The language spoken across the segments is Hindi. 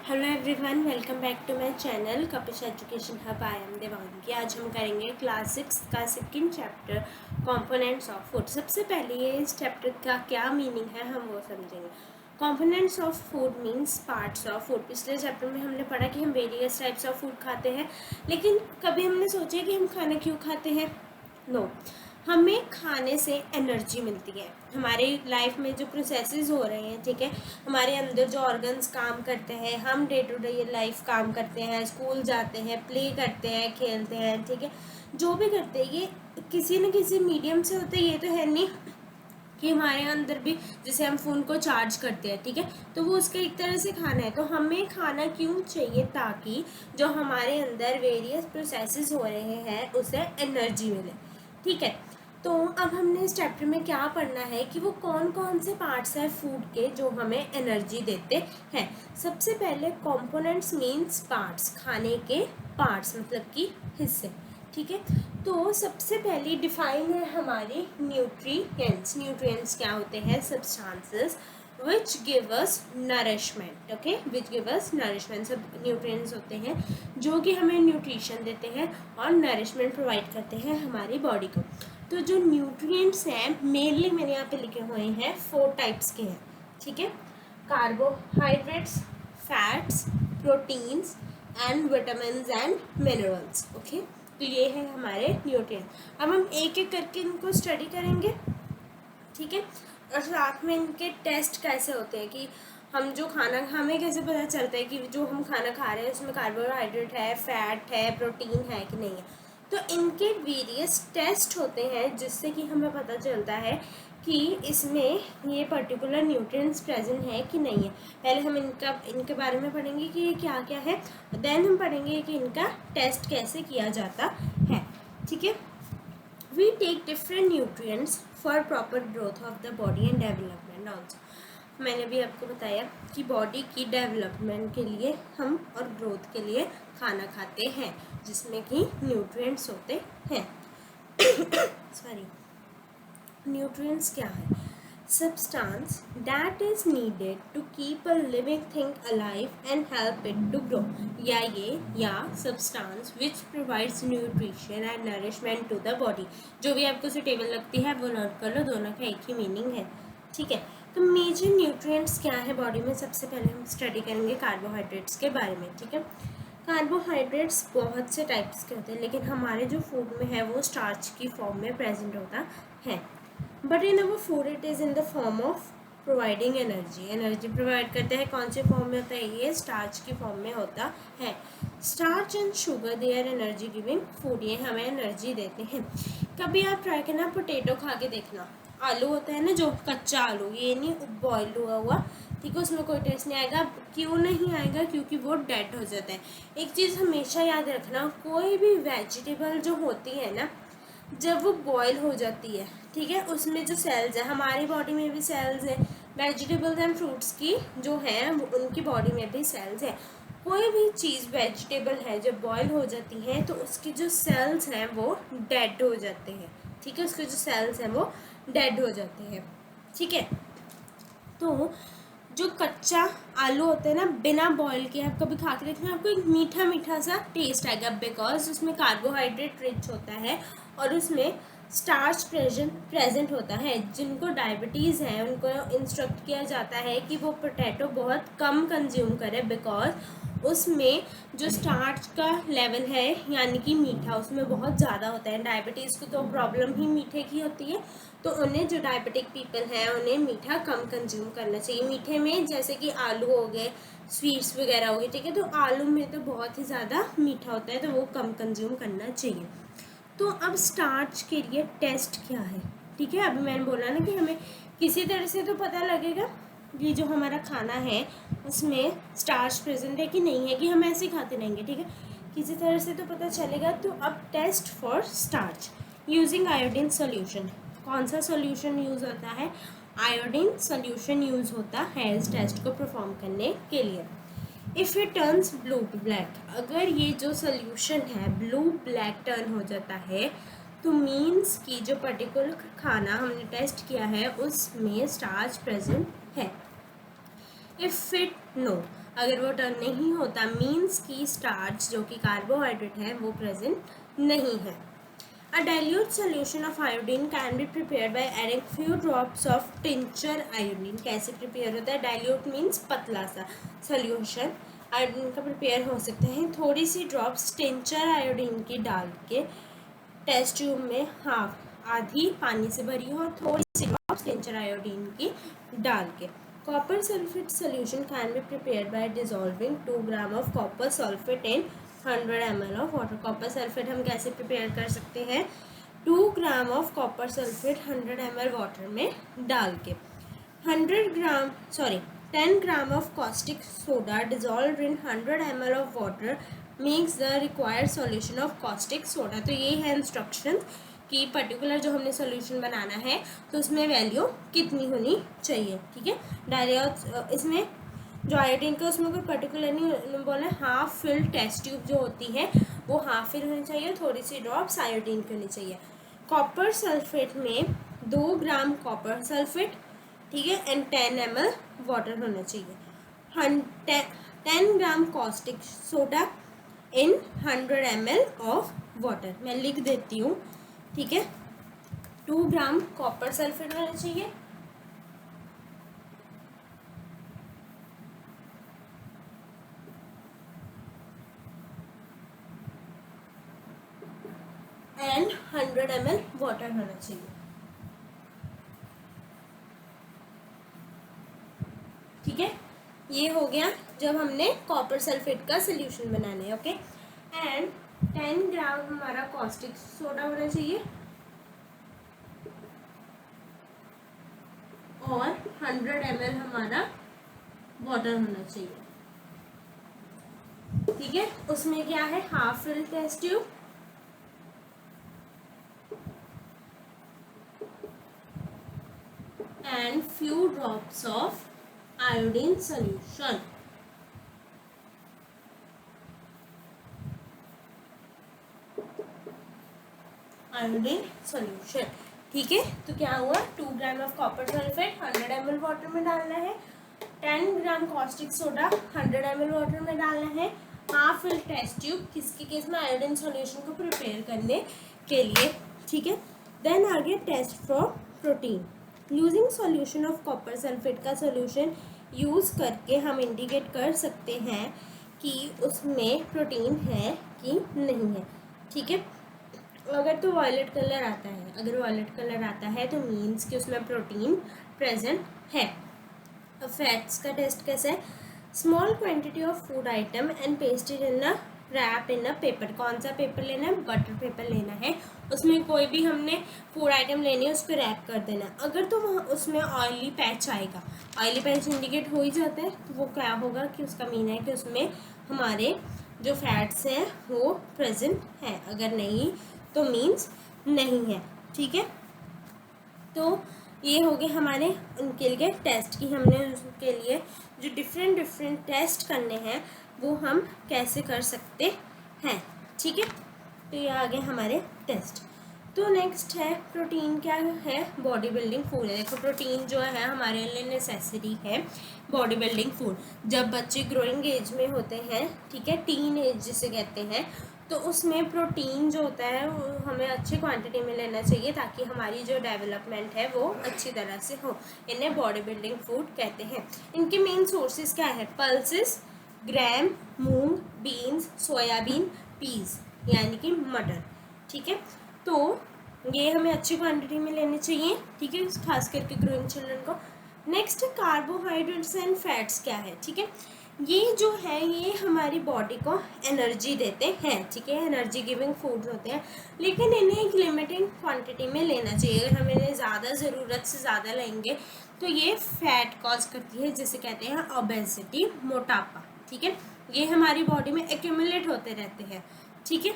Hello everyone, welcome back to my channel Kapish education hub. I am Devangi. आज हम करेंगे क्लास 6 का second chapter components of food. सबसे पहले ये इस चैप्टर का क्या मीनिंग है हम वो समझेंगे। Components of food means parts of food. पिछले चैप्टर में हमने पढ़ा कि हम वेरियस टाइप्स ऑफ फूड खाते हैं, लेकिन कभी हमने सोचा कि हम खाना क्यों खाते हैं? नो, हमें खाने से एनर्जी मिलती है। हमारी लाइफ में जो प्रोसेसेस हो रहे हैं, ठीक है, हमारे अंदर जो ऑर्गन्स काम करते हैं, हम डे टू डे लाइफ काम करते हैं, स्कूल जाते हैं, प्ले करते हैं, खेलते हैं, ठीक है, जो भी करते हैं ये किसी न किसी मीडियम से होते हैं। ये तो है नहीं कि हमारे अंदर भी, जैसे हम फ़ोन को चार्ज करते हैं, ठीक है, तो वो उसका एक तरह से खाना है। तो हमें खाना क्यों चाहिए? ताकि जो हमारे अंदर वेरियस प्रोसेसेस हो रहे हैं उसे एनर्जी मिले, ठीक है। तो अब हमने इस चैप्टर में क्या पढ़ना है कि वो कौन कौन से पार्ट्स हैं फूड के जो हमें एनर्जी देते हैं। सबसे पहले कंपोनेंट्स मीन्स पार्ट्स, खाने के पार्ट्स मतलब कि हिस्से, ठीक है। तो सबसे पहली डिफाइन है हमारी न्यूट्रिएंट्स। न्यूट्रिएंट्स क्या होते हैं? Substances which give us nourishment, okay, which give us nourishment. सब न्यूट्रिएंट्स होते हैं जो कि हमें न्यूट्रिशन देते हैं और नरिशमेंट प्रोवाइड करते हैं हमारी बॉडी को। तो जो न्यूट्रिएंट्स हैं मेनली मैंने यहाँ पे लिखे हुए हैं 4 टाइप्स के हैं, ठीक है। Carbohydrates, fats, proteins and vitamins and minerals, okay. तो ये है हमारे न्यूट्रिएंट। अब हम एक एक करके इनको स्टडी करेंगे, ठीक है, और साथ में इनके टेस्ट कैसे होते हैं कि हम जो खाना, हमें कैसे पता चलता है कि जो हम खाना खा रहे हैं उसमें कार्बोहाइड्रेट है, फैट है, प्रोटीन है कि नहीं है। तो इनके वेरियस टेस्ट होते हैं जिससे कि हमें पता चलता है कि इसमें ये पर्टिकुलर न्यूट्रिएंट्स प्रेजेंट है कि नहीं है। पहले हम इनके बारे में पढ़ेंगे कि ये क्या क्या है, देन हम पढ़ेंगे कि इनका टेस्ट कैसे किया जाता है, ठीक है। We take different nutrients for proper growth of the body and development also. मैंने भी आपको बताया कि बॉडी की डेवलपमेंट के लिए हम और ग्रोथ के लिए खाना खाते हैं जिसमें कि न्यूट्रिएंट्स होते हैं। सॉरी, न्यूट्रिएंट्स क्या है? Substance that is needed to keep a living thing alive and help it to grow. या substance which provides nutrition and nourishment to the body. जो भी आपको सुटेबल लगती है वो नोट कर लो, दोनों का एक ही मीनिंग है, ठीक है। तो मेजर न्यूट्रिएंट्स क्या है बॉडी में? सबसे पहले हम स्टडी करेंगे कार्बोहाइड्रेट्स के बारे में, ठीक है। कार्बोहाइड्रेट्स बहुत से टाइप्स के होते हैं, लेकिन हमारे जो फूड में है वो स्टार्च की फॉर्म में प्रेजेंट होता है। But in our food it is in the form of providing energy. Energy provide करते हैं, कौन से फॉर्म में होता है? ये स्टार्च की फॉर्म में होता है। Starch and sugar they are energy giving food, ये हमें एनर्जी देते हैं। कभी आप ट्राई करना, पोटैटो खा के देखना, आलू होता है ना जो कच्चा आलू, ये नहीं बॉइल्ड हुआ हुआ, ठीक है, उसमें कोई टेस्ट नहीं आएगा। क्यों नहीं आएगा? क्योंकि वो डेड हो जाता है। एक चीज़ हमेशा याद रखना, कोई भी वेजिटेबल जो होती है ना, जब वो बॉयल हो जाती है, ठीक है, उसमें जो सेल्स है, हमारी बॉडी में भी सेल्स है, वेजिटेबल्स एंड फ्रूट्स की जो है उनकी बॉडी में भी सेल्स है। कोई भी चीज़ वेजिटेबल है जब बॉयल हो जाती है तो उसकी जो सेल्स हैं वो डेड हो जाते हैं, ठीक है, उसके जो सेल्स हैं वो डेड हो जाते हैं, ठीक है। तो जो कच्चा आलू होता है ना, बिना बॉयल के आप कभी खा के देखना, आपको एक मीठा मीठा सा टेस्ट आएगा, बिकॉज उसमें कार्बोहाइड्रेट रिच होता है और उसमें स्टार्च प्रेजेंट होता है। जिनको डायबिटीज़ है उनको इंस्ट्रक्ट किया जाता है कि वो पोटैटो बहुत कम कंज्यूम करें, बिकॉज उसमें जो स्टार्च का लेवल है यानी कि मीठा उसमें बहुत ज़्यादा होता है। डायबिटीज़ को तो प्रॉब्लम ही मीठे की होती है, तो उन्हें, जो डायबिटिक पीपल हैं, उन्हें मीठा कम कंज्यूम करना चाहिए। मीठे में जैसे कि आलू हो गए, स्वीट्स वगैरह हो गए, ठीक है, तो आलू में तो बहुत ही ज़्यादा मीठा होता है तो वो कम कंज्यूम करना चाहिए। तो अब स्टार्च के लिए टेस्ट क्या है, ठीक है। अभी मैंने बोला ना कि हमें किसी तरह से तो पता लगेगा कि जो हमारा खाना है उसमें स्टार्च प्रेजेंट है कि नहीं है, कि हम ऐसे ही खाते रहेंगे, ठीक है, किसी तरह से तो पता चलेगा। तो अब test for starch using iodine solution. कौन सा सोल्यूशन यूज़ होता है? आयोडीन सोल्यूशन यूज़ होता है इस टेस्ट को परफॉर्म करने के लिए। If it turns blue to black, अगर ये जो सोल्यूशन है ब्लू ब्लैक टर्न हो जाता है तो मीन्स कि जो पर्टिकुलर खाना हमने टेस्ट किया है उसमें स्टार्च प्रेजेंट है। इफ़ इट नो, अगर वो टर्न नहीं होता मीन्स कि स्टार्च जो कि कार्बोहाइड्रेट है वो प्रेजेंट नहीं है। A dilute solution of iodine can be prepared by adding few drops of tincture iodine। कैसे प्रिपेयर होता है? डाइल्यूट मीन्स पतला सा सॉल्यूशन आयोडीन का प्रिपेयर हो सकते हैं थोड़ी सी ड्रॉप्स टिंचर आयोडीन की डाल के टेस्ट ट्यूब में हाफ आधी पानी से भरी हो और थोड़ी सी ड्रॉप्स टिंचर आयोडीन की डाल के। Copper sulphate solution can be prepared by dissolving 2 gram of copper sulphate in 100 ml of water. Copper sulphate हम कैसे प्रिपेयर कर सकते हैं? 2 gram of copper sulphate 100 ml water में डाल के। 10 gram of caustic soda dissolve in 100 ml of water makes the required solution of caustic soda. तो ये है इंस्ट्रक्शन कि पर्टिकुलर जो हमने सॉल्यूशन बनाना है तो उसमें वैल्यू कितनी होनी चाहिए। ठीक है, डायरेक्ट इसमें जो आयोडीन का उसमें कोई पर्टिकुलर नहीं बोला, हाफ फिल टेस्ट ट्यूब जो होती है वो हाफ फिल होनी चाहिए, थोड़ी सी ड्रॉप्स आयोडीन की होनी चाहिए। कॉपर सल्फेट में 2 ग्राम कॉपर सल्फेट, ठीक है, एंड 10 ml वाटर होना चाहिए। 10 gram caustic soda in 100 ml of water. मैं लिख देती हूँ, ठीक है। 2 ग्राम कॉपर सल्फेट होना चाहिए, एंड 100 ml वाटर होना चाहिए। ठीक है, ये हो गया जब हमने कॉपर सल्फेट का सोल्यूशन बनाना है। ओके, एंड 10 ग्राम हमारा कॉस्टिक सोडा होना चाहिए और 100 ml हमारा वाटर होना चाहिए। ठीक है, उसमें क्या है? Half fill test tube, and few drops of iodine solution। Iodine solution. ठीक है, तो क्या हुआ? 2 gram of copper sulphate 100 ml water में डालना है, 10 gram caustic soda 100 ml water में डालना है, हाफ फिल टेस्ट ट्यूब, किसके केस में? आयोडीन सॉल्यूशन को प्रिपेयर करने के लिए। ठीक है, देन आगे test for protein. Using solution of copper sulphate का सॉल्यूशन यूज़ करके हम इंडिकेट कर सकते हैं कि उसमें प्रोटीन है कि नहीं है। ठीक है, अगर तो वॉयलेट कलर आता है, अगर वॉयलेट कलर आता है तो मीन्स कि उसमें प्रोटीन प्रेजेंट है। अब फैट्स का टेस्ट कैसे है? Small quantity of food item and pasted in a wrap in a paper. कौन सा पेपर लेना है? बटर पेपर लेना है। उसमें कोई भी हमने फूड आइटम लेनी है, उस पर रैप कर देना। अगर तो वहाँ उसमें ऑयली पैच आएगा, ऑयली पैच इंडिकेट हो ही जाता है, तो वो क्या होगा कि उसका मीन है कि उसमें हमारे जो फैट्स हैं वो प्रेजेंट है। अगर नहीं तो मीन्स नहीं है। ठीक है, तो ये हो गए हमारे उनके लिए टेस्ट की हमने उनके लिए जो डिफरेंट टेस्ट करने हैं वो हम कैसे कर सकते हैं। ठीक है, तो ये आ गए हमारे टेस्ट। तो नेक्स्ट है प्रोटीन। क्या है? बॉडी बिल्डिंग फूड है। देखो, प्रोटीन जो है हमारे लिए नेसेसरी है बॉडी बिल्डिंग फूड। जब बच्चे ग्रोइंग एज में होते हैं, ठीक है, टीन एज जिसे कहते हैं, तो उसमें प्रोटीन जो होता है वो हमें अच्छी क्वांटिटी में लेना चाहिए ताकि हमारी जो डेवलपमेंट है वो अच्छी तरह से हो। इन्हें बॉडी बिल्डिंग फूड कहते हैं। इनके मेन सोर्सेज क्या है? पल्सेस, ग्राम, मूंग, बीन्स, सोयाबीन, पीस यानी कि मटर। ठीक है, तो ये हमें अच्छी क्वांटिटी में लेने चाहिए। ठीक है, खास करके ग्रोइंग चिल्ड्रन को। नेक्स्ट कार्बोहाइड्रेट्स एंड फैट्स क्या है? ठीक है, ये जो है ये हमारी बॉडी को एनर्जी देते हैं। ठीक है, एनर्जी गिविंग फूड्स होते हैं, लेकिन इन्हें एक लिमिटेड क्वांटिटी में लेना चाहिए। अगर हम इन्हें ज़्यादा ज़रूरत से ज़्यादा लेंगे तो ये फैट कॉज करती है, जिसे कहते हैं ओबेसिटी, मोटापा। ठीक है, ये हमारी बॉडी में एक्यूमुलेट होते रहते हैं। ठीक है,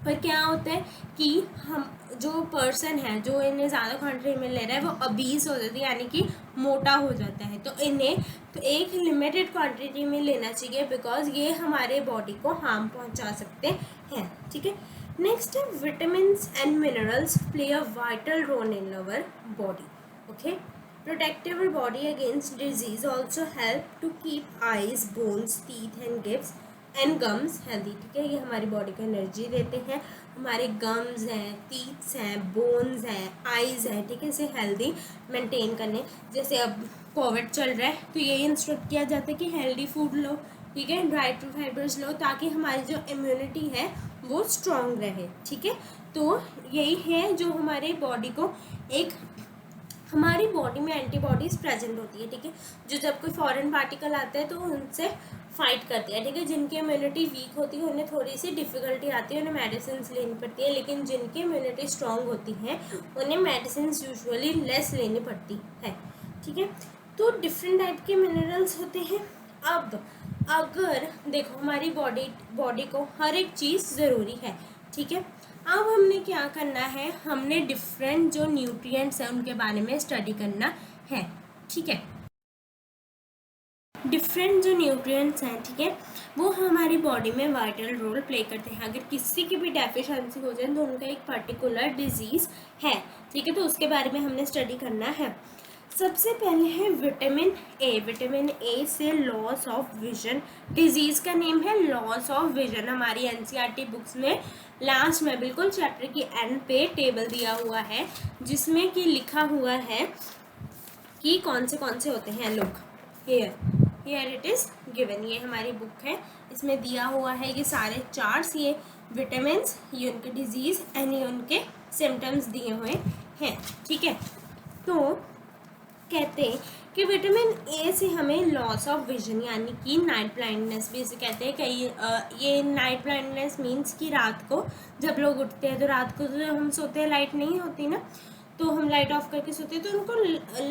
पर क्या होता है कि हम जो पर्सन है जो इन्हें ज़्यादा क्वांटिटी में ले रहा है वो obese हो जाती है, यानी कि मोटा हो जाता है। तो इन्हें तो एक लिमिटेड क्वांटिटी में लेना चाहिए, बिकॉज ये हमारे बॉडी को हार्म पहुंचा सकते हैं। ठीक है, नेक्स्ट है vitamins and minerals play a vital role in our body. Okay, protect our body against disease, also help to keep eyes, bones, teeth and gums healthy. ठीक है, ये हमारी बॉडी को एनर्जी देते हैं, हमारे गम्स हैं, टीथ्स हैं, बोन्स हैं, आईज है, ठीक है, इसे हेल्दी मेंटेन करने। जैसे अब कोविड चल रहा है तो यही इंस्ट्रक्ट किया जाता है कि हेल्दी फूड लो, ठीक है, ड्राई फ्रूट फाइबर्स लो, ताकि हमारी जो इम्यूनिटी है वो स्ट्रॉन्ग रहे। ठीक है, तो यही है जो हमारे बॉडी को एक, हमारी बॉडी में एंटीबॉडीज़ प्रेजेंट होती है। ठीक है, जो जब कोई फॉरेन पार्टिकल आता है तो उनसे फाइट करती है। ठीक है, जिनकी इम्यूनिटी वीक होती है उन्हें थोड़ी सी डिफिकल्टी आती है, उन्हें मेडिसिन लेनी पड़ती है, लेकिन जिनकी इम्यूनिटी स्ट्रॉन्ग होती है उन्हें मेडिसिन यूजुअली लेस लेनी पड़ती है। ठीक है, तो डिफरेंट टाइप के मिनरल्स होते हैं। अब अगर देखो हमारी बॉडी को हर एक चीज़ ज़रूरी है। ठीक है, अब हमने क्या करना है, हमने डिफरेंट जो न्यूट्रिएंट्स हैं उनके बारे में स्टडी करना है। ठीक है, डिफरेंट जो न्यूट्रिएंट्स हैं, ठीक है, वो हमारी बॉडी में वाइटल रोल प्ले करते हैं। अगर किसी की भी डेफिशिएंसी हो जाए तो उनका एक पर्टिकुलर डिजीज़ है। ठीक है, तो उसके बारे में हमने स्टडी करना है। सबसे पहले है विटामिन ए। विटामिन ए से लॉस ऑफ विजन, डिजीज़ का नेम है लॉस ऑफ विजन। हमारी एनसीईआरटी बुक्स में लास्ट में बिल्कुल चैप्टर की एंड पे टेबल दिया हुआ है जिसमें कि लिखा हुआ है कि कौन से होते हैं लोग। हियर इट इज़ गिवन, ये हमारी बुक है, इसमें दिया हुआ है ये सारे चार्ट्स, ये विटामिन, ये उनके डिजीज़ एंड ये उनके सिम्टम्स दिए हुए हैं। ठीक है, तो कहते हैं कि विटामिन ए से हमें लॉस ऑफ विजन यानी कि नाइट ब्लाइंडनेस भी इसे कहते हैं। कई ये नाइट ब्लाइंडनेस मीन्स कि रात को जब लोग उठते हैं तो रात को जो हम सोते हैं लाइट नहीं होती ना, तो हम लाइट ऑफ करके सोते हैं, तो उनको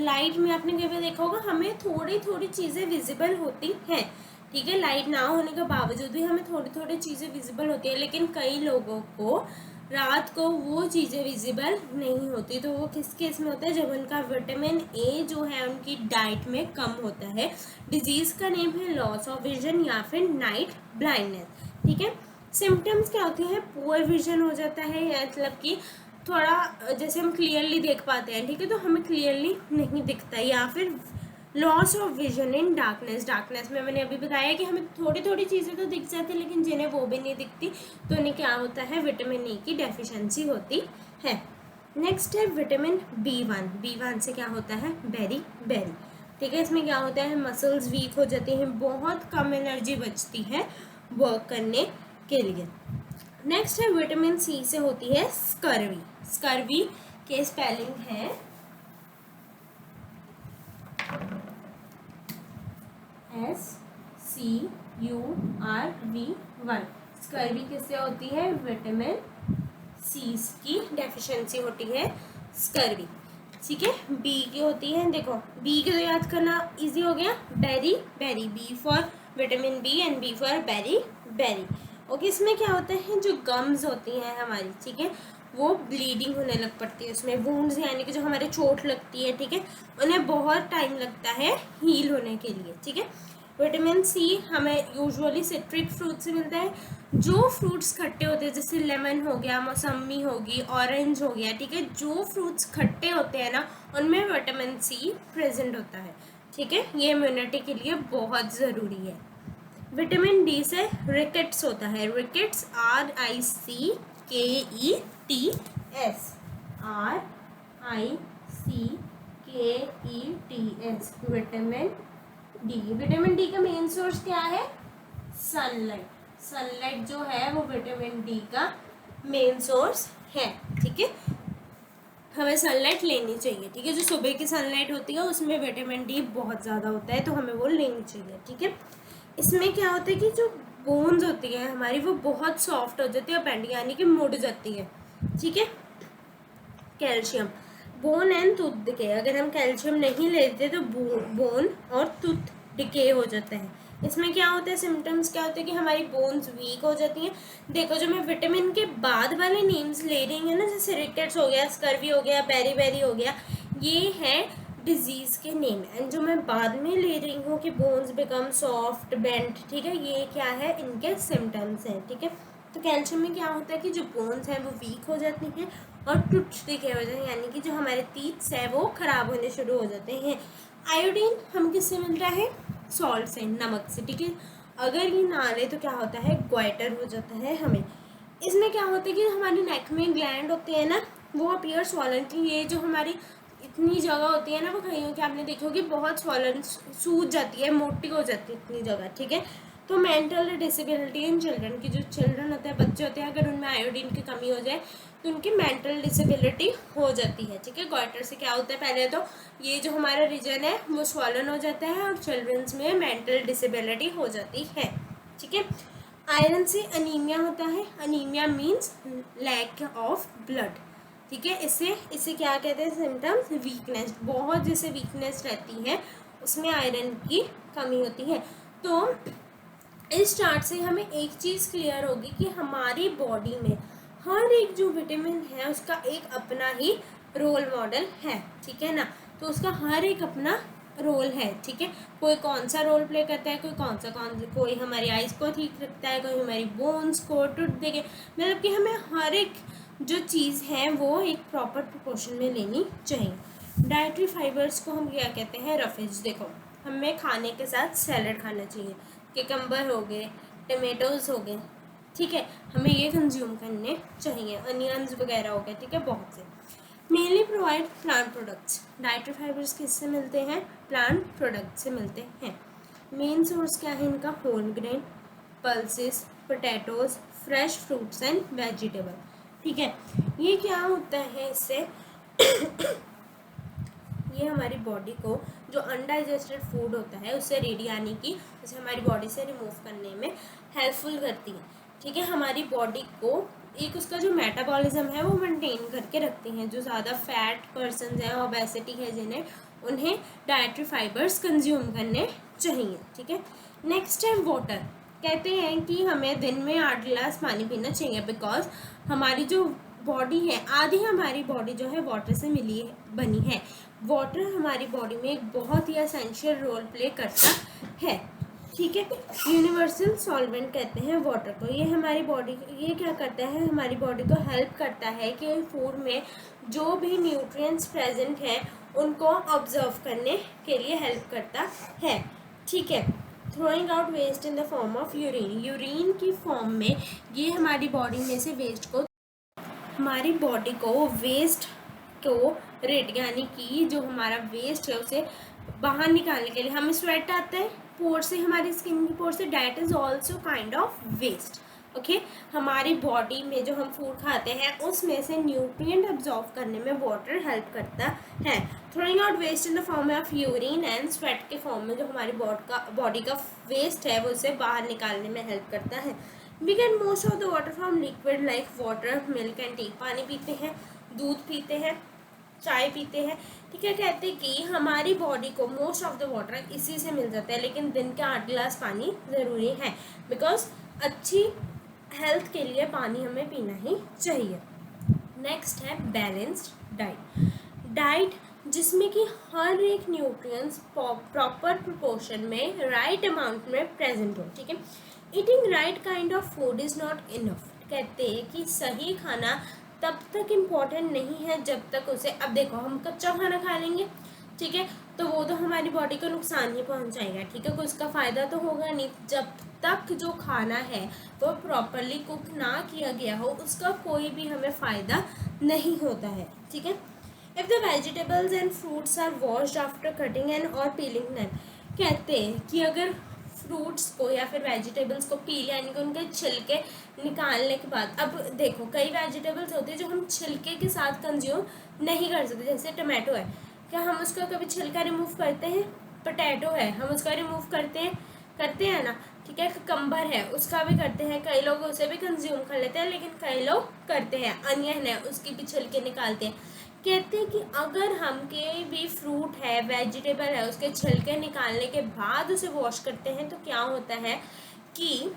लाइट में आपने कभी देखा होगा हमें थोड़ी थोड़ी चीज़ें विजिबल होती हैं। ठीक है, लाइट ना होने के बावजूद भी हमें थोड़ी थोड़ी चीज़ें विजिबल होती है, लेकिन कई लोगों को रात को वो चीज़ें विजिबल नहीं होती। तो वो किस केस में होता है, जब उनका विटामिन ए जो है उनकी डाइट में कम होता है। डिजीज़ का नेम है लॉस ऑफ विजन या फिर नाइट ब्लाइंडनेस। ठीक है, सिम्टम्स क्या होते हैं, पुअर विजन हो जाता है, मतलब कि थोड़ा जैसे हम क्लियरली देख पाते हैं, ठीक है, तो हमें क्लियरली नहीं दिखता, या फिर loss of vision in darkness. Darkness में मैंने अभी बताया कि हमें थोड़ी थोड़ी चीज़ें तो दिख जाती है, लेकिन जिन्हें वो भी नहीं दिखती तो उन्हें क्या होता है, विटामिन ए की डेफिशिएंसी होती है। नेक्स्ट है विटामिन B1। B1 से क्या होता है, बेरी बेरी। ठीक है, इसमें क्या होता है, मसल्स वीक हो जाती हैं, बहुत कम एनर्जी बचती है वर्क करने के लिए। नेक्स्ट है विटामिन सी से होती है स्कर्वी। स्कर्वी के स्पेलिंग है SCURV1। स्कर्वी किससे होती है, विटामिन सी की डेफिशिएंसी होती है स्कर्वी। ठीक है, बी की होती है, देखो बी के तो याद करना इजी हो गया, beri beri, B for vitamin B and B for beri beri. Okay, इसमें क्या होता है, जो गम्स होती हैं हमारी, ठीक है, वो ब्लीडिंग होने लग पड़ती है, उसमें वुंड्स यानी कि जो हमारे चोट लगती है, ठीक है, उन्हें बहुत टाइम लगता है हील होने के लिए। ठीक है, विटामिन सी हमें यूजुअली सिट्रिक फ्रूट से मिलता है। जो फ्रूट्स खट्टे होते हैं, जैसे लेमन हो गया, मौसम्मी होगी, ऑरेंज हो गया, ठीक है, जो फ्रूट्स खट्टे होते हैं ना उनमें विटामिन सी प्रेजेंट होता है। ठीक है, ये इम्यूनिटी के लिए बहुत ज़रूरी है। विटामिन डी से रिकेट्स होता है, rickets RICKETS vitamin D. Vitamin D का मेन सोर्स क्या है, सनलाइट। सनलाइट जो है वो विटामिन डी का मेन सोर्स है। ठीक है, हमें सनलाइट लेनी चाहिए। ठीक है, जो सुबह की सनलाइट होती है उसमें विटामिन डी बहुत ज़्यादा होता है, तो हमें वो लेनी चाहिए। ठीक है, इसमें क्या होता है कि जो बोन्स होती है हमारी वो बहुत सॉफ्ट हो जाती है, बेंड यानी कि मुड़ जाती है। ठीक है, calcium, bone and tooth decay, अगर हम कैल्शियम नहीं लेते तो बोन और टूथ डिके हो जाता है। इसमें क्या होता है, सिम्टम्स क्या होते हैं कि हमारी बोन्स वीक हो जाती हैं। देखो जो मैं विटामिन के बाद वाले नेम्स ले रही हूँ ना, जैसे रिकेट्स हो गया, स्कर्वी हो गया, बेरी बेरी हो गया, ये है डिजीज़ के नेम। एंड जो मैं बाद में ले रही हूँ कि बोन्स बिकम सॉफ्ट बेंट, ठीक है, ये क्या है, इनके सिम्टम्स हैं। ठीक है, तो कैल्शियम में क्या होता है कि जो बोन्स हैं वो वीक हो जाती हैं और टूटते के हो जाते हैं, यानी कि जो हमारे टीथ है वो खराब होने शुरू हो जाते हैं। आयोडीन हम किससे मिलता है? सॉल्ट से, नमक से, ठीक है। अगर ये ना ले तो क्या होता है? ग्वाइटर हो जाता है हमें। इसमें क्या होता है कि हमारी नेक में ग्लैंड होते हैं ना, वो अपीयर स्वॉलन की, ये जो हमारी इतनी जगह होती है ना, वो कहीं कि आपने देखी होगी बहुत स्वॉलन, सूज जाती है, मोटी हो जाती है इतनी जगह, ठीक है। तो मेंटल डिसेबिलिटी इन चिल्ड्रन की, जो चिल्ड्रन होते हैं, बच्चे होते हैं, अगर उनमें आयोडीन की कमी हो जाए तो उनकी मेंटल डिसेबिलिटी हो जाती है, ठीक है। गॉइटर से क्या होता है? पहले तो ये जो हमारा रीजन है वो स्वॉलन हो जाता है और चिल्ड्रंस में मेंटल डिसेबिलिटी हो जाती है, ठीक है। आयरन से अनीमिया होता है। Anaemia means lack of blood, ठीक है। इससे क्या कहते हैं सिम्टम्स? वीकनेस, बहुत जैसे वीकनेस रहती है उसमें आयरन की कमी होती है। तो इस चार्ट से हमें एक चीज़ क्लियर होगी कि हमारी बॉडी में हर एक जो विटामिन है उसका एक अपना ही रोल मॉडल है, ठीक है ना। तो उसका हर एक अपना रोल है, ठीक है। कोई कौन सा रोल प्ले करता है, कोई हमारी आइज़ को ठीक रखता है, कोई हमारी बोन्स को टूट देंगे, मतलब कि हमें हर एक जो चीज़ है वो एक प्रॉपर प्रोपोर्शन में लेनी चाहिए। डाइटरी फाइबर्स को हम क्या कहते हैं? रफेज। देखो, हमें खाने के साथ सैलड खाना चाहिए, किकम्बर हो गए, टमेटोज़ हो गए, ठीक है, हमें ये कंज्यूम करने चाहिए, अनियंस वगैरह हो गए, ठीक है, बहुत से। Mainly provide plant products. Dietary fibres किससे मिलते हैं? प्लांट प्रोडक्ट से मिलते हैं। मेन सोर्स क्या है इनका? Whole grain, pulses, potatoes, fresh fruits and vegetable, ठीक है। ये क्या होता है इससे ये हमारी बॉडी को जो अनडाइजेस्टेड फूड होता है उससे रेडी यानी कि उसे हमारी बॉडी से रिमूव करने में हेल्पफुल करती है, ठीक है। हमारी बॉडी को एक उसका जो मेटाबॉलिज्म है वो मेंटेन करके रखती हैं। जो ज़्यादा फैट पर्सन हैं, ओबेसिटी है जिन्हें, उन्हें डाइटरी फाइबर्स कंज्यूम करने चाहिए, ठीक है। नेक्स्ट है वाटर। कहते हैं कि हमें दिन में 8 गिलास पानी पीना चाहिए, बिकॉज हमारी जो बॉडी है, आधी हमारी बॉडी जो है वाटर से बनी है। वाटर हमारी बॉडी में एक बहुत ही एसेंशियल रोल प्ले करता है, ठीक है। यूनिवर्सल सॉल्वेंट कहते हैं वाटर को। ये हमारी बॉडी, ये क्या करता है? हमारी बॉडी को हेल्प करता है कि फूड में जो भी न्यूट्रिएंट्स प्रेजेंट हैं उनको ऑब्जर्व करने के लिए हेल्प करता है, ठीक है। Throwing out waste in the form of urine. Urine की फॉर्म में ये हमारी बॉडी में से वेस्ट को, हमारी बॉडी को वेस्ट को रेट यानी कि जो हमारा वेस्ट है उसे बाहर निकालने के लिए, हमें स्वेट आता है पोर से, हमारी स्किन की पोर से, that is also kind of waste, okay. हमारी बॉडी में जो हम फूड खाते हैं उसमें से न्यूट्रिएंट अब्जॉर्व करने में वाटर हेल्प करता है। Throwing out waste in the form of urine and sweat के फॉर्म में जो हमारी बॉडी का वेस्ट है वो उसे बाहर निकालने में हेल्प करता है। We get most of the water from liquid like water, milk and tea. पानी पीते हैं, दूध पीते हैं, चाय पीते हैं, ठीक है। कहते हैं कि हमारी बॉडी को मोस्ट ऑफ द वाटर इसी से मिल जाता है, लेकिन दिन के 8 गिलास पानी ज़रूरी है, बिकॉज अच्छी हेल्थ के लिए पानी हमें पीना ही चाहिए। नेक्स्ट है बैलेंस्ड डाइट। डाइट जिसमें कि हर एक न्यूट्रिएंट्स प्रॉपर प्रोपोर्शन में राइट अमाउंट में प्रेजेंट हो, ठीक है। Eating right kind of food is not enough. कहते हैं कि सही खाना तब तक इम्पॉर्टेंट नहीं है जब तक उसे, अब देखो हम कच्चा खाना खा लेंगे, ठीक है, तो वो तो हमारी बॉडी को नुकसान ही पहुंचाएगा, ठीक है, कोई उसका फ़ायदा तो होगा नहीं। जब तक जो खाना है वो प्रॉपरली कुक ना किया गया हो उसका कोई भी हमें फ़ायदा नहीं होता है, ठीक है। If the vegetables and fruits are washed after cutting and और पीलिंग देम। कहते हैं कि अगर फ्रूट्स को या फिर वेजिटेबल्स को पील यानी कि उनके छिलके निकालने के बाद, अब देखो कई वेजिटेबल्स होते हैं जो हम छिलके के साथ कंज्यूम नहीं कर सकते, जैसे टमाटो है, क्या हम उसका कभी छिलका रिमूव करते हैं? पोटैटो है, हम उसका रिमूव करते हैं ना, ठीक है। ककम्बर है, उसका भी करते हैं, कई लोग उसे भी कंज्यूम कर लेते हैं, लेकिन कई लोग करते हैं। अनियन है, उसकी भी छिलके निकालते हैं। कहते हैं कि अगर हम के भी फ्रूट है, वेजिटेबल है, उसके छिलके निकालने के बाद उसे वॉश करते हैं तो क्या होता है कि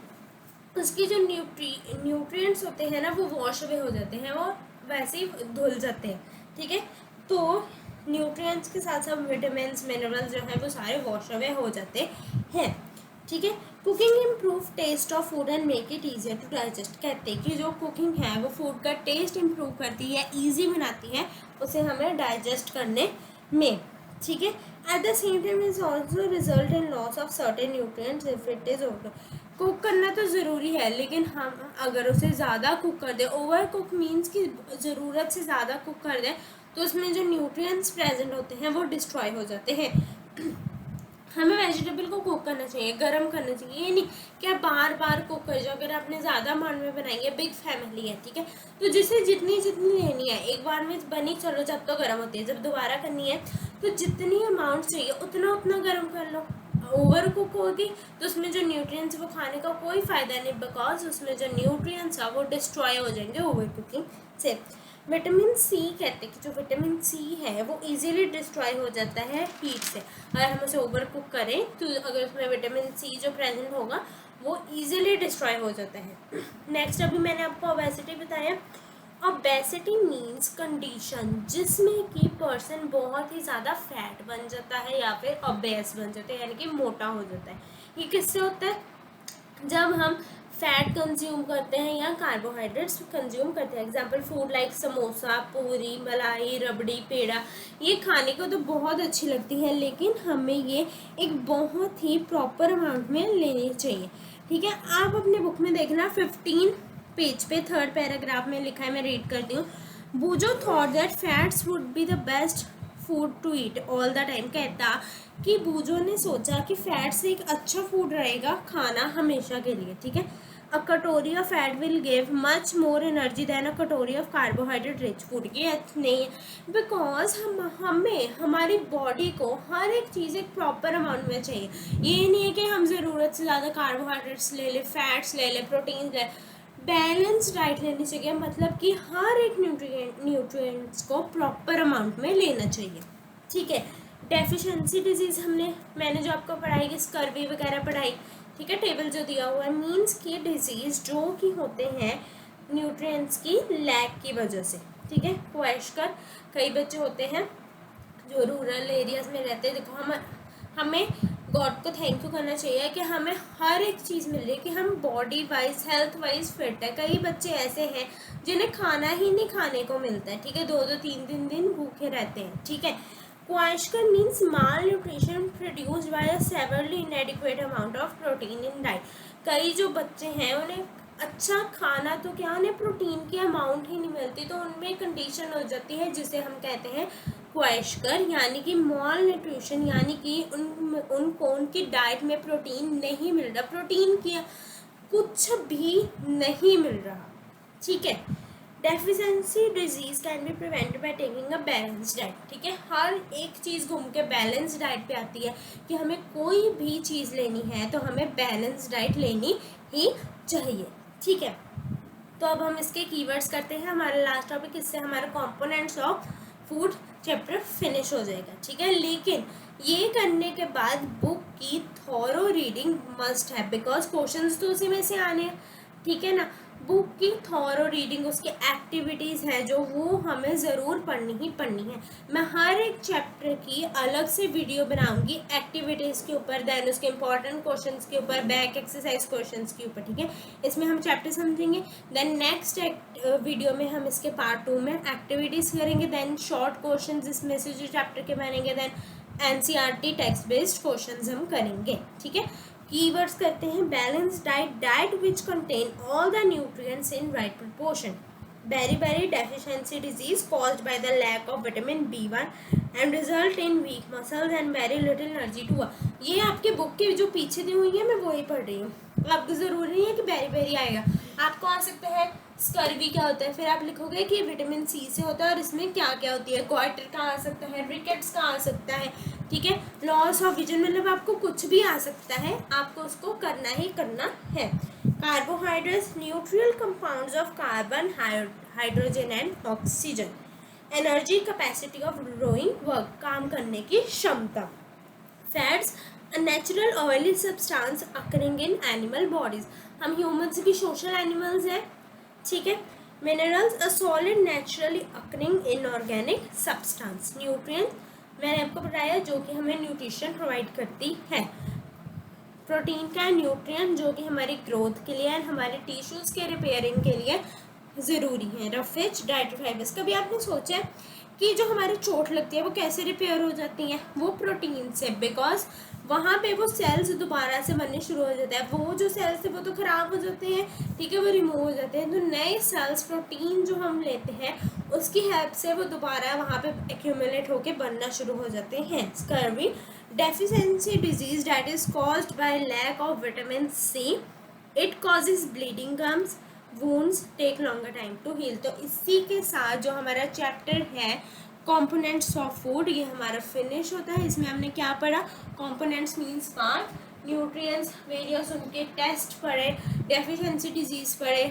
उसकी जो न्यूट्रिएंट्स होते हैं ना वो वॉश अवे हो जाते हैं, वो वैसे ही धुल जाते हैं, ठीक है। तो न्यूट्रिएंट्स के साथ साथ विटामिन्स मिनरल्स जो हैं वो सारे वॉश अवे हो जाते हैं। ठीक है। Cooking improve taste of food and make it easier to digest. कहते हैं कि जो कुकिंग है वो फूड का टेस्ट इम्प्रूव करती है, ईजी बनाती है उसे हमें डाइजेस्ट करने में। ठीक है। At the same time is also result in loss of certain nutrients if it is over. Cook करना तो ज़रूरी है, लेकिन हम अगर उसे ज़्यादा कुक कर दें, ओवर कुक मीन्स कि ज़रूरत से ज़्यादा कुक कर दें, तो उसमें जो न्यूट्रिएंट्स प्रेजेंट होते हैं वो डिस्ट्रॉय हो जाते हैं। हमें वेजिटेबल को कुक करना चाहिए, गर्म करना चाहिए, ये नहीं कि आप बार बार कुक कर जाओ। अगर आपने ज़्यादा अमाउंट में बनाई है, बिग फैमिली है, ठीक है, तो जिसे जितनी जितनी लेनी है एक बार में बनी, चलो जब तो गर्म होती है, जब दोबारा करनी है तो जितनी अमाउंट चाहिए उतना उतना गर्म कर लो। ओवर कुक होगी तो उसमें जो न्यूट्रिएंट्स वो खाने का कोई फ़ायदा नहीं, बिकॉज उसमें जो न्यूट्रिएंट्स है वो डिस्ट्रॉय हो जाएंगे ओवर कुकिंग से। विटामिन सी कहते हैं कि जो विटामिन सी है वो इजीली डिस्ट्रॉय हो जाता है हीट से। अगर हम उसे ओवर कुक करें तो अगर उसमें विटामिन सी जो प्रेजेंट होगा वो इजीली डिस्ट्रॉय हो जाता है। नेक्स्ट, अभी मैंने आपको ओबेसिटी बताया। ओबेसिटी मीन्स कंडीशन जिसमें कि पर्सन बहुत ही ज़्यादा फैट बन जाता है या फिर ओबेस बन जाता है, यानी कि मोटा हो जाता है। ये किससे होता है? जब हम फैट कंज्यूम करते हैं या कार्बोहाइड्रेट्स कंज्यूम करते हैं। एग्जाम्पल फूड लाइक समोसा, पूरी, मलाई, रबड़ी, पेड़ा, ये खाने को तो बहुत अच्छी लगती है, लेकिन हमें ये एक बहुत ही प्रॉपर अमाउंट में लेनी चाहिए। ठीक है। आप अपने बुक में देखना 15 पेज पे 3rd पैराग्राफ में लिखा है, मैं रीड करती हूँ। Boojho thought that fats would be the best food to eat all the time. कहता कि बूजो ने सोचा कि फैट से एक अच्छा फूड रहेगा खाना हमेशा के लिए। ठीक है। अ कटोरी of fat will give much more energy then अ कटोरी ऑफ कार्बोहाइड्रेट रिच फूड। ये नहीं है, बिकॉज हमें हमारी बॉडी को हर एक चीज़ एक प्रॉपर अमाउंट में चाहिए। ये नहीं है कि हम ज़रूरत से ज़्यादा कार्बोहाइड्रेट्स ले लें, फैट्स ले लें, प्रोटीन ले। बैलेंस डाइट लेनी चाहिए, मतलब कि हर एक न्यूट्रिएंट्स को प्रॉपर अमाउंट में लेना चाहिए। ठीक है। डेफिशिएंसी डिजीज़ मैंने जो आपको पढ़ाई कि स्कर्वी वगैरह पढ़ाई, ठीक है, टेबल जो दिया हुआ है, मीन्स की डिजीज़ जो कि होते हैं न्यूट्रिएंट्स की लैक की वजह से। ठीक है। क्वेश्चन कई बच्चे होते हैं जो रूरल एरियाज़ में रहते हैं। देखो, हमें गॉड को थैंक यू करना चाहिए कि हमें हर एक चीज़ मिल रही है, कि हम body wise health wise fit है। कई बच्चे ऐसे हैं जिन्हें खाना ही नहीं खाने को मिलता है। ठीक है। 2-2, 3-3 दिन भूखे रहते हैं। ठीक है। Kwashiorkor means malnutrition produced by a severely inadequate amount of protein in diet. कई जो बच्चे हैं उन्हें अच्छा खाना तो क्या, उन्हें प्रोटीन की अमाउंट ही नहीं मिलती, तो उनमें कंडीशन हो जाती है जिसे हम कहते हैं क्वाशकर, यानी कि मॉल न्यूट्रिशन, यानी कि उनको उनकी डाइट में प्रोटीन नहीं मिल रहा, प्रोटीन की कुछ भी नहीं मिल रहा। ठीक है। Deficiency disease can be prevented by taking a balance diet. ठीक है। हर एक चीज़ घूम के बैलेंस डाइट पे आती है कि हमें कोई भी चीज़ लेनी है तो हमें बैलेंस डाइट लेनी ही चाहिए। ठीक है। तो अब हम इसके कीवर्ड्स करते हैं। हमारा लास्ट टॉपिक, इससे हमारा components of food chapter finish हो जाएगा। ठीक है। लेकिन ये करने के बाद बुक की थॉरो रीडिंग मस्ट है, बिकॉज क्वेश्चंस तो उसी में से आने हैं। ठीक है ना। बुक की थॉरो रीडिंग, उसके एक्टिविटीज़ हैं जो वो हमें ज़रूर पढ़नी ही पढ़नी है। मैं हर एक चैप्टर की अलग से वीडियो बनाऊंगी एक्टिविटीज़ के ऊपर, देन उसके इंपॉर्टेंट क्वेश्चंस के ऊपर, बैक एक्सरसाइज क्वेश्चंस के ऊपर। ठीक है। इसमें हम चैप्टर समझेंगे, देन नेक्स्ट वीडियो में हम इसके पार्ट 2 में एक्टिविटीज़ करेंगे, देन शॉर्ट क्वेश्चन इसमें से जो चैप्टर के बनेंगे, then NCERT text based questions हम करेंगे। ठीक है। कीवर्ड्स करते हैं। Balance diet, diet which contain all the nutrients in right proportion. Beri deficiency disease caused by the lack of vitamin B1 and result in weak muscles and very little energy to work. ये आपके बुक की जो पीछे दी हुई है मैं वही पढ़ रही हूँ। आपको ज़रूरी नहीं है कि बेरी आएगा, आपको आ सकता है स्कर्वी क्या होता है, फिर आप लिखोगे कि विटामिन सी से होता है और इसमें क्या क्या होती है, क्वार्टर का आ सकता है, रिकेट्स का आ सकता है। ठीक है। लॉस ऑफ विजन, मतलब आपको कुछ भी आ सकता है, आपको उसको करना ही करना है। Carbohydrates, neutral compounds of carbon, hydrogen and oxygen. Energy, capacity of doing work, काम करने की क्षमता। Fats, a natural oily substance occurring in animal bodies. हम ह्यूमन्स भी सोशल एनिमल्स हैं। ठीक है। Minerals, a solid naturally occurring in organic substance. Nutrient, मैंने आपको बताया जो कि हमें न्यूट्रिशन प्रोवाइड करती है। प्रोटीन का न्यूट्रिएंट जो कि हमारी ग्रोथ के लिए एंड हमारे टिश्यूज़ के रिपेयरिंग के लिए ज़रूरी है। रफेज डाइटरी फाइबर्स, कभी आपने सोचा है कि जो हमारी चोट लगती है वो कैसे रिपेयर हो जाती हैं? वो प्रोटीन से, बिकॉज वहाँ पे वो सेल्स दोबारा से बनने शुरू हो जाते हैं। वो जो सेल्स थे वो तो ख़राब हो जाते हैं, ठीक है, वो रिमूव हो जाते हैं, तो नए सेल्स प्रोटीन जो हम लेते हैं उसकी हेल्प से वो दोबारा वहाँ पे एक्यूमुलेट होके बनना शुरू हो जाते हैं। Scurvy deficiency disease that is caused by lack of vitamin C, it causes bleeding gums, wounds take longer time to heal. तो इसी के साथ जो हमारा चैप्टर है कंपोनेंट्स ऑफ फूड, ये हमारा फिनिश होता है। इसमें हमने क्या पढ़ा? Components means part, nutrients various उनके टेस्ट पढ़े, डेफिशिएंसी डिजीज़ पढ़े,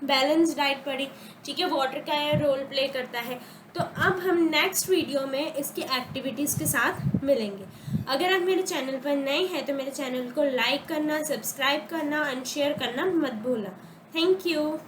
बैलेंस डाइट पढ़ी, ठीक है, वाटर का रोल प्ले करता है। तो अब हम नेक्स्ट वीडियो में इसकी एक्टिविटीज़ के साथ मिलेंगे। अगर आप मेरे चैनल पर नए हैं तो मेरे चैनल को लाइक करना, सब्सक्राइब करना एंड शेयर करना मत भूलना। Thank you.